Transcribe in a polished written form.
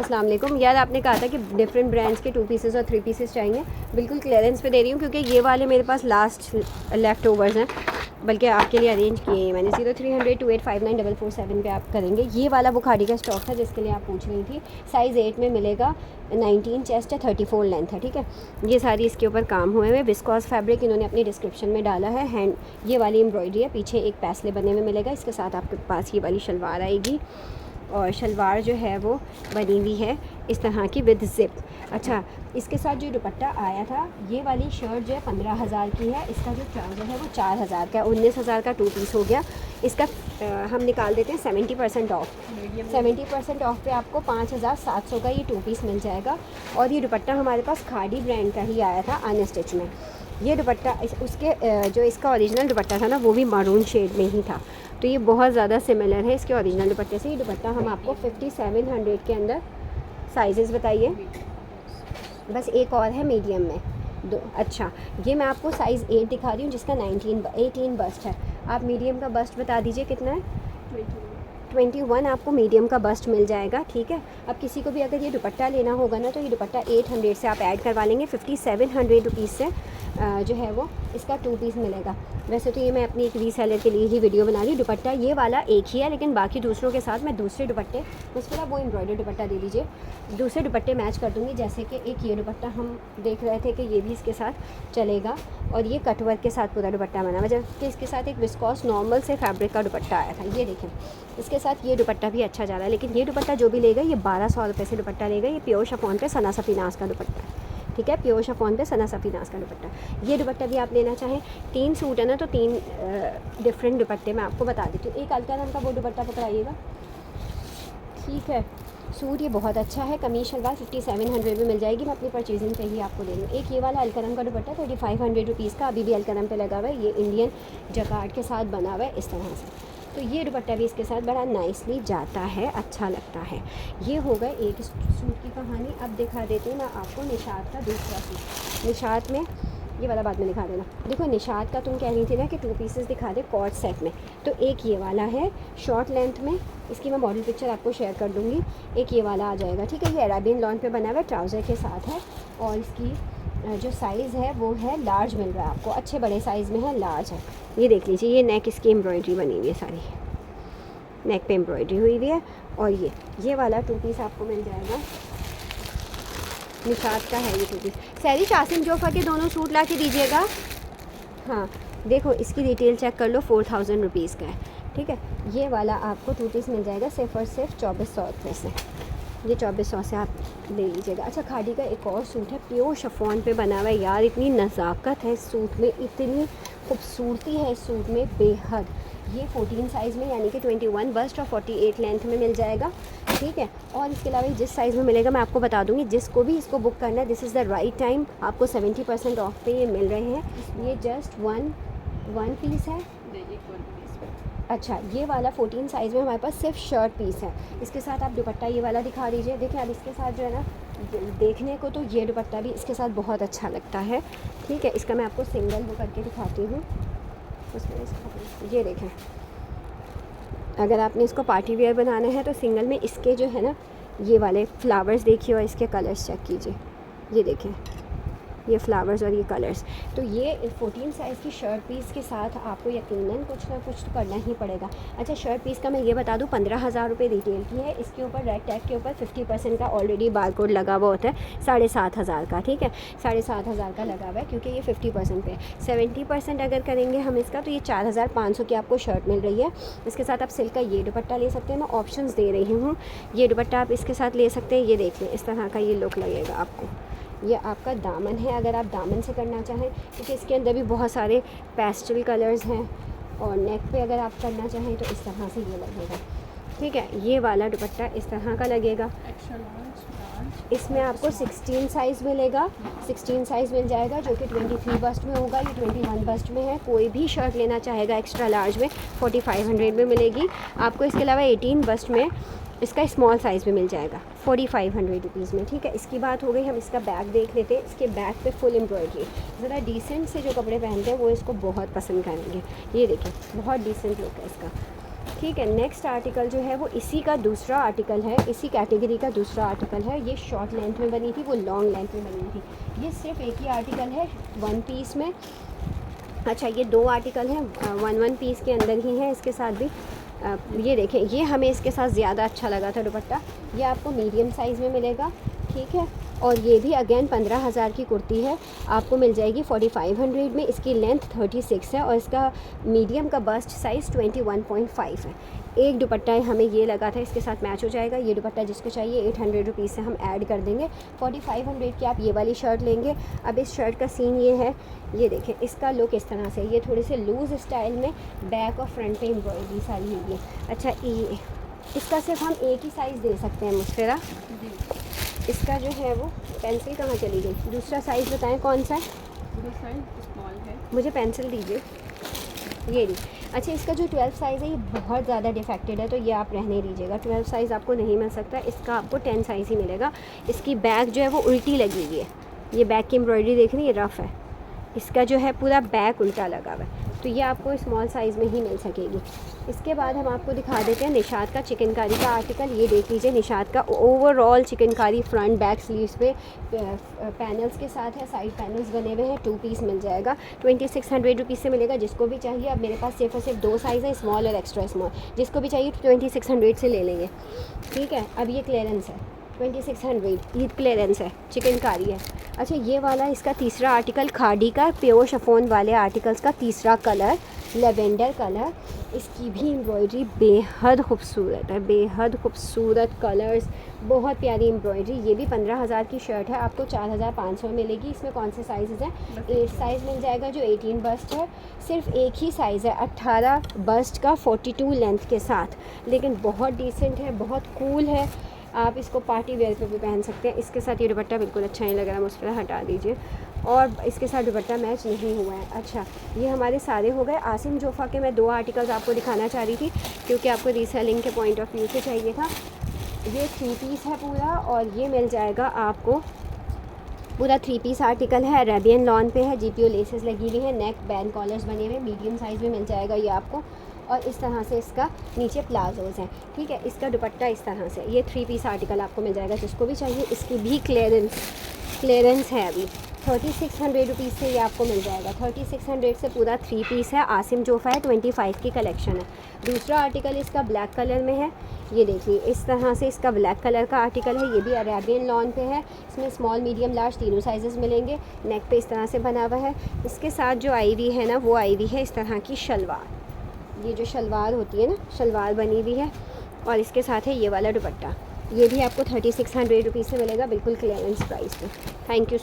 अस्सलाम वालेकुम। यार आपने कहा था कि डिफरेंट ब्रांड्स के 2 पीसेस और 3 पीसेस चाहिए, बिल्कुल क्लियरेंस पे दे रही हूँ क्योंकि ये वाले मेरे पास लास्ट लेफ़्ट ओवर्स हैं, बल्कि आपके लिए अरेंज किए हैं मैंने। 0300 2859 447 पे आप करेंगे। ये वाला बुखारी का स्टॉक था जिसके लिए आप पूछ रही थी। साइज़ 8 में मिलेगा, 19 चेस्ट है, 34 लेंथ है, ठीक है। ये सारी इसके ऊपर काम हुए हुए विस्कॉस फैब्रिक इन्होंने अपनी डिस्क्रिप्शन में डाला है। हैंड ये वाली एम्ब्रॉयडरी है, पीछे एक पैसले बने हुए मिलेगा। इसके साथ आपके पास ये वाली शलवार आएगी और शलवार जो है वो बनी हुई है इस तरह की विद ज़िप। अच्छा, इसके साथ जो दुपट्टा आया था, ये वाली शर्ट जो है 15,000 की है। इसका जो ट्राउज़र है वो 4,000 का है। 19,000 का 2 पीस हो गया। इसका हम निकाल देते हैं 70% ऑफ। 70% ऑफ पे आपको 5,700 का ये 2 पीस मिल जाएगा। और ये दुपट्टा हमारे पास खादी ब्रांड का ही आया था अनस्टिच में। ये दुपट्टा उसके जो इसका ओरिजिनल दुपट्टा था ना, वो भी मारून शेड में ही था, तो ये बहुत ज़्यादा सिमिलर है इसके ओरिजिनल दुपट्टे से। ये दुपट्टा हम आपको 5700 के अंदर। साइजेस बताइए। बस एक और है मीडियम में दो। अच्छा, ये मैं आपको साइज़ 8 दिखा रही हूँ जिसका 18 बस्ट है। आप मीडियम का बस्ट बता दीजिए कितना है। 21 आपको मीडियम का बस्ट मिल जाएगा, ठीक है। अब किसी को भी अगर ये दुपट्टा लेना होगा ना, तो ये दुपट्टा 800 से आप ऐड करवा लेंगे। 5700 रुपीज़ से जो है वो इसका 2 पीस मिलेगा। वैसे तो ये मैं अपनी एक रीसेलर के लिए ही वीडियो बना रही। दुपट्टा ये वाला एक ही है, लेकिन बाकी दूसरों के साथ मैं दूसरे दुपट्टे, उसके बाद वो एम्ब्रॉयडरी दुपट्टा दे दीजिए, दूसरे दुपट्टे मैच कर दूँगी। जैसे कि एक ये दुपट्टा हम देख रहे थे कि ये भी इसके साथ चलेगा, और ये कटवर्क के साथ पूरा दुपट्टा बना हुआ, जबकि इसके साथ एक विस्कॉस नॉर्मल से फैब्रिक का दुपट्टा आया था। ये देखें, इसके साथ ये दुपट्टा भी अच्छा जा रहा है। लेकिन ये दुपट्टा जो भी लेगा ये 1200 रुपये से दुपट्टा लेगा। ये प्योर शिफॉन पे सना सफ़ीनास का दुपट्टा है, ठीक है। प्योर शिफॉन पे सना सफ़ीनास का दुपट्टा। ये दुपट्टा भी आप लेना चाहें, 3 सूट है ना, तो 3 डिफरेंट दुपट्टे मैं आपको बता देती हूँ। एक अलका रंग का वो दुपट्टा पकड़ाइएगा, ठीक है। सूट ये बहुत अच्छा है। कमीज शलवार 5700 में मिल जाएगी। मैं अपनी परचेजिंग पे ही आपको दे रही हूँ। एक ये वाला अलका रंग का दुपट्टा 3500 रुपीज़ का, अभी भी अलका रंग पे लगा हुआ है। ये इंडियन जकार्ड के साथ बना हुआ है इस तरह से, तो ये दुपट्टा भी इसके साथ बड़ा नाइसली जाता है, अच्छा लगता है। ये हो गए एक सूट की कहानी। अब दिखा देती हूँ मैं आपको निशात का दूसरा सूट। निशात में ये वाला बाद में दिखा देना। देखो, निशात का तुम कह रही थी ना कि 2 पीसेस दिखा दे कॉर्ड सेट में, तो एक ये वाला है शॉर्ट लेंथ में, इसकी मैं मॉडल पिक्चर आपको शेयर कर दूँगी। एक ये वाला आ जाएगा, ठीक है। ये अरेबियन लॉन पे बना हुआ है, ट्राउज़र के साथ है, और इसकी जो साइज़ है वो है लार्ज मिल रहा है आपको, अच्छे बड़े साइज़ में है, लार्ज है। ये देख लीजिए, ये नेक इसकी एम्ब्रॉयडरी बनी हुई है, सारी नेक पे एम्ब्रॉयडरी हुई हुई है। और ये वाला 2 पीस आपको मिल जाएगा, निशात का है ये 2 पीस। सैरी शासिम जोफ़ा के दोनों सूट ला के दीजिएगा। हाँ, देखो इसकी डिटेल चेक कर लो, 4000 रुपीज़ का है, ठीक है। ये वाला आपको 2 पीस मिल जाएगा सिर्फ और सिर्फ 2400 रुपये से। ये 2400 से आप ले लीजिएगा। अच्छा, खादी का एक और सूट है, प्योर शिफॉन पे बना हुआ है। यार इतनी नज़ाकत है इस सूट में, इतनी खूबसूरती है इस सूट में बेहद। ये 14 साइज़ में यानी कि 21 बस्ट और 48 लेंथ में मिल जाएगा, ठीक है। और इसके अलावा जिस साइज़ में मिलेगा मैं आपको बता दूंगी। जिसको भी इसको बुक करना है, this is the right time. आपको 70% ऑफ पे ये मिल रहे हैं। ये जस्ट वन पीस है। अच्छा, ये वाला 14 साइज़ में हमारे पास सिर्फ शर्ट पीस है। इसके साथ आप दुपट्टा ये वाला दिखा दीजिए। देखिए, अब इसके साथ जो है ना, देखने को तो ये दुपट्टा भी इसके साथ बहुत अच्छा लगता है, ठीक है। इसका मैं आपको सिंगल वो करके दिखाती हूँ। उसमें ये देखें, अगर आपने इसको पार्टी वेयर बनाना है तो सिंगल में इसके जो है ना, ये वाले फ्लावर्स देखिए और इसके कलर्स चेक कीजिए। ये देखें, ये फ्लावर्स और ये कलर्स। तो ये 14 साइज़ की शर्ट पीस के साथ आपको यकीनन कुछ ना कुछ तो करना ही पड़ेगा। अच्छा, शर्ट पीस का मैं ये बता दूं, 15,000 रुपये रिटेल की है। इसके ऊपर रेड टैग के ऊपर 50% का ऑलरेडी बारकोड लगा हुआ होता है, 7,500 का, ठीक है। 7,500 का लगा हुआ है क्योंकि ये 50% पे। 70% अगर करेंगे हम इसका, तो ये 4,500 की आपको शर्ट मिल रही है। इसके साथ आप सिल्क का ये दुपट्टा ले सकते हैं, मैं ऑप्शंस दे रही हूँ। ये दुपट्टा आप इसके साथ ले सकते हैं। ये देख लें, इस तरह का ये लुक लगेगा आपको। ये आपका दामन है, अगर आप दामन से करना चाहें, क्योंकि इसके अंदर भी बहुत सारे पेस्टल कलर्स हैं। और नेक पे अगर आप करना चाहें तो इस तरह से ये लगेगा, ठीक है। ये वाला दुपट्टा इस तरह का लगेगा। इसमें आपको 16 साइज़ मिलेगा, 16 साइज़ मिल जाएगा, जो कि 23 बस्ट में होगा। ये 21 बस्ट में है। कोई भी शर्ट लेना चाहेगा एक्स्ट्रा लार्ज में 4500 में मिलेगी आपको। इसके अलावा 18 बस्ट में इसका स्मॉल साइज़ में मिल जाएगा 4500 रुपीज़ में, ठीक है। इसकी बात हो गई। हम इसका बैग देख लेते हैं। इसके बैग पे फुल एम्ब्रॉयडरी, ज़रा डिसेंट से जो कपड़े पहनते हैं वो इसको बहुत पसंद करेंगे। ये देखिए, बहुत डिसेंट लुक है इसका, ठीक है, नेक्स्ट आर्टिकल जो है वो इसी का दूसरा आर्टिकल है, इसी कैटेगरी का दूसरा आर्टिकल है। ये शॉर्ट लेंथ में बनी थी, वो लॉन्ग लेंथ में बनी थी। ये सिर्फ एक ही आर्टिकल है 1 पीस में। अच्छा, ये 2 आर्टिकल हैं 1 पीस के अंदर ही हैं इसके साथ भी। ये देखें, ये हमें इसके साथ ज़्यादा अच्छा लगा था दुपट्टा। ये आपको मीडियम साइज़ में मिलेगा, ठीक है। और ये भी अगेन 15,000 की कुर्ती है, आपको मिल जाएगी 4500 में। इसकी लेंथ 36 है और इसका मीडियम का बस्ट साइज़ 21.5 है। एक दुपट्टा हमें ये लगा था, इसके साथ मैच हो जाएगा। ये दुपट्टा जिसको चाहिए 800 रुपीज़ से हम ऐड कर देंगे। 4500 की आप ये वाली शर्ट लेंगे। अब इस शर्ट का सीन ये है, ये देखें इसका लुक इस तरह से, ये थोड़े से लूज़ स्टाइल में बैक और फ्रंट पे एम्ब्रॉयडरी सारी हुई है। अच्छा, ये इसका सिर्फ हम एक ही साइज़ दे सकते हैं मुस्फिरा। इसका जो है वो पेंसिल कहाँ चली गई? दूसरा साइज़ बताएं कौन सा है? स्मॉल है। मुझे पेंसिल दीजिए, ये ली। अच्छा, इसका जो 12 साइज़ है ये बहुत ज़्यादा डिफेक्टेड है, तो ये आप रहने दीजिएगा। 12 साइज़ आपको नहीं मिल सकता, इसका आपको 10 साइज़ ही मिलेगा। इसकी बैक जो है वो उल्टी लगी हुई है, ये बैक की एम्ब्रॉयडरी देख रही है, रफ़ है। इसका जो है पूरा बैक उल्टा लगा हुआ है, तो ये आपको स्मॉल साइज़ में ही मिल सकेगी। इसके बाद हम आपको दिखा देते हैं निशात का चिकनकारी का आर्टिकल। ये देख लीजिए, निशात का overall chikankari front back sleeves पे पैनल्स के साथ है, साइड पैनल्स बने हुए हैं। 2 पीस मिल जाएगा, 2600 रुपीज़ से मिलेगा। जिसको भी चाहिए, अब मेरे पास सिर्फ और सिर्फ 2 साइज़ है, स्मॉल और एक्स्ट्रा स्मॉल। जिसको भी चाहिए 2600 से ले लेंगे, ठीक है। अब ये क्लियरेंस है 2600, ये क्लियरेंस है, चिकनकारी है। अच्छा, ये वाला इसका तीसरा आर्टिकल, खादी का प्योर शिफॉन वाले आर्टिकल्स का तीसरा कलर, लेवेंडर कलर। इसकी भी एम्ब्रॉयडरी बेहद खूबसूरत है, बेहद खूबसूरत कलर्स, बहुत प्यारी एम्ब्रॉयडरी। ये भी 15,000 की शर्ट है, आपको 4,500 मिलेगी। इसमें कौन से साइज़ हैं? 8 साइज़ मिल जाएगा, जो 18 बस्ट है। सिर्फ एक ही साइज़ है 18 बस्ट का, 42 लेंथ के साथ, लेकिन बहुत डिसेंट है, बहुत कूल है। आप इसको पार्टी वेयर पे भी पहन सकते हैं। इसके साथ ये दुपट्टा बिल्कुल अच्छा नहीं लग रहा, मुझ पर हटा दीजिए। और इसके साथ दुपट्टा मैच नहीं हुआ है। अच्छा, ये हमारे सारे हो गए। आसिम जोफ़ा के मैं 2 आर्टिकल्स आपको दिखाना चाह रही थी, क्योंकि आपको रीसेलिंग के पॉइंट ऑफ व्यू से चाहिए था। ये 3 पीस है पूरा, और ये मिल जाएगा आपको पूरा 3 पीस आर्टिकल है। अरेबियन लॉन पे है, GPO लेसेस लगी हुई है, नेक बैंड कॉलर्स बने हुए, मीडियम साइज़ में मिल जाएगा ये आपको। और इस तरह से इसका नीचे प्लाजोज़ हैं, ठीक है। इसका दुपट्टा इस तरह से, ये 3 पीस आर्टिकल आपको मिल जाएगा जिसको भी चाहिए। इसकी भी क्लियरेंस है अभी 3600 रुपीज़ से ये आपको मिल जाएगा। 3600 से पूरा 3 पीस है। आसिम जोफ़ा है, 25 की कलेक्शन है। दूसरा आर्टिकल इसका ब्लैक कलर में है, ये देखिए इस तरह से इसका ब्लैक कलर का आर्टिकल है। ये भी अरेबियन लॉन पे है। इसमें स्मॉल, मीडियम, लार्ज तीनों साइजेस मिलेंगे। नेक पे इस तरह से बना हुआ है। इसके साथ जो आई हुई है ना, वो आई हुई है इस तरह की शलवार। ये जो शलवार होती है ना, शलवार बनी हुई है, और इसके साथ है ये वाला दुपट्टा। ये भी आपको 3600 रुपीज़ से मिलेगा, बिल्कुल क्लियरेंस प्राइस पे। Thank you so